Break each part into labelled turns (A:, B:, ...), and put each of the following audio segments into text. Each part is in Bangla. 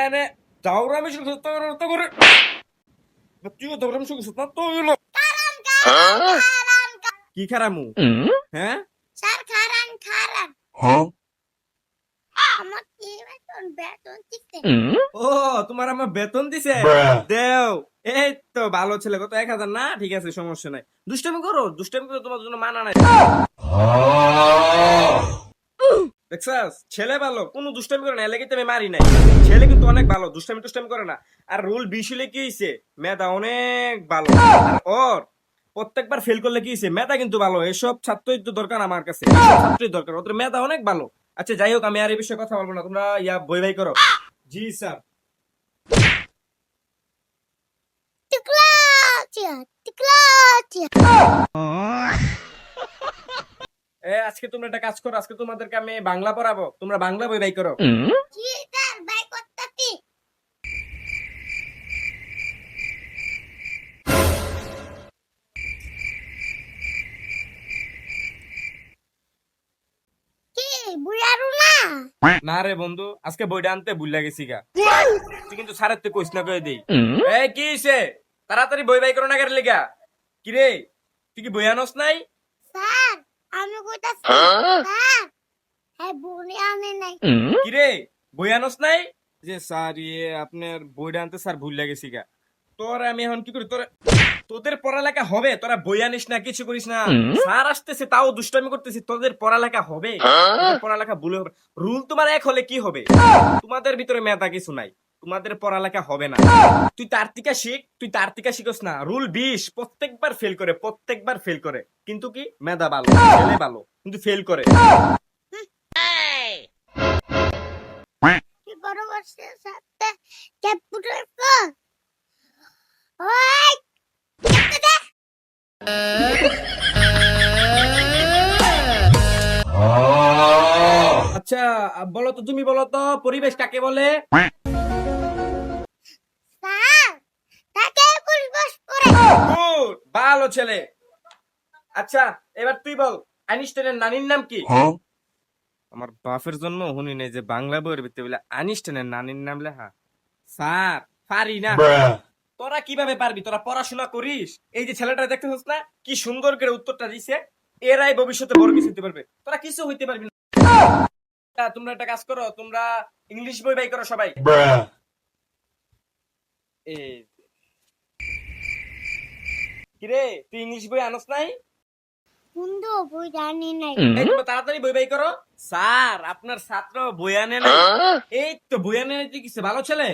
A: এনে দাউরামি শুরু করতে করে তুইও দাউরামি শুরু করছিস না তো হইলো কি খারামু হ্যাঁ
B: স্যার খারান খারান
C: Huh?
B: আমার কি বেতন দিতে
A: ও তোমার আমার বেতন দিছে
C: Bruh.
A: দেও এই তো ভালো ছেলে কত 1000 না ঠিক আছে সমস্যা নাই দুষ্টামি করো তোমার জন্য মানা নাই দেখছাস ছেলে ভালো কোনো দুষ্টামি করে না এলাকে আমি মারি নাই ছেলে কিন্তু অনেক ভালো দুষ্টামি করে না আর রুল 20 হলে কি হইছে মেধা অনেক ভালো আর ওর প্রত্যেকবার ফেল করলে কি হইছে মেধা কিন্তু ভালো এসব ছাত্রই তো দরকার আমার কাছে এসব ছাত্রই দরকার ওদের মেধা অনেক ভালো আচ্ছা যাই হোক আমি আর এই বিষয়ে কথা বলবো না তোমরা বই ভাই করো জি স্যার
B: টিকলাচিয়া
A: আজকে তোমরা একটা কাজ করো আজকে তোমাদেরকে আমি বাংলা পড়াবো তোমরা বাংলা বই বাই করো
B: কি স্যার বাই করতেছি কি বুয়ারু না
A: না রে বন্ধু আজকে বইটা আনতে ভুলে গেছি গা তুই কিন্তু স্যারের তো কইস না কই দেই এই কি হইছে তাড়াতাড়ি বই বাই করো না কেন লেগা কি রে তুই কি বই আনস নাই
B: স্যার আমি কইতাছি স্যার হ্যাঁ বনে আনে নাই
A: কি রে বই আনস নাই যে স্যার আপনার বইটা আনতে স্যার ভুলে গেছি গা তোর আমি এখন কি করি তোদের পড়ালেখা হবে তোরা বই আনিস না কিছু করিস না স্যার আসতেছে তাও দুষ্টামি করতেছি তোদের পড়ালেখা হবে তোদের পড়ালেখা ভুলে হবে রুল তোমার এক হলে কি হবে তোমাদের ভিতরে মেধা কিছু নাই তোমাদের পড়ালেখা হবে না তুই তার থেকে শিখস না রুল 20 প্রত্যেকবার ফেল করে কিন্তু কি মেধা ভালো ছেলে ভালো কিন্তু ফেল করে
B: কি বড় বসে সাথে ক্যাপিটাল কো ওই
A: আচ্ছা বলো তো তুমি বলো তো পরিবেশ কাকে বলে
B: স্যার তাকে পরিবেশ করে
A: গুড ভালো ছেলে আচ্ছা এবার তুই বল আইনস্টাইনের নানির নাম কি
C: Huh?
A: আমার বাপের জন্য শুনি নাই যে বাংলা বইয়ের ভিতরে বলে আইনস্টাইনের নানির নাম লেখা স্যার পারি না
C: Bruh.
A: তোরা কিভাবে পারবি তোরা পড়াশোনা করিস এই যে ছেলেটা দেখতেছিস না কি সুন্দর করে উত্তরটা দিছে এরাই ভবিষ্যতে বড় কিছু হতে পারবে তোরা কিছু হইতে পারবি না তোমরা একটা কাজ করো তোমরা ইংলিশ বই বাই করো সবাই
C: Bruh.
A: এই কিরে তুই ইংলিশ বই আনস নাই
B: বন্ধু বই জানি নাই
A: এই তোমরা তাড়াতাড়ি বই বাই করো স্যার আপনার ছাত্র বই আনে না এই তো বই আনে নাই তুই কিসে ভালো ছেলে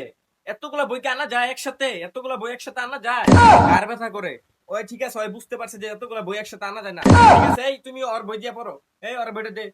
A: এতগুলা বইকে আনা যায় একসাথে এতগুলা বই একসাথে আনা যায় কার ব্যথা করে ওই ঠিক আছে ওই বুঝতে পারছে যে এতগুলা বই একসাথে আনা যায় না ঠিক আছে এই তুমি ওর বই দিয়ে পড়ো এই ওর বইটা দে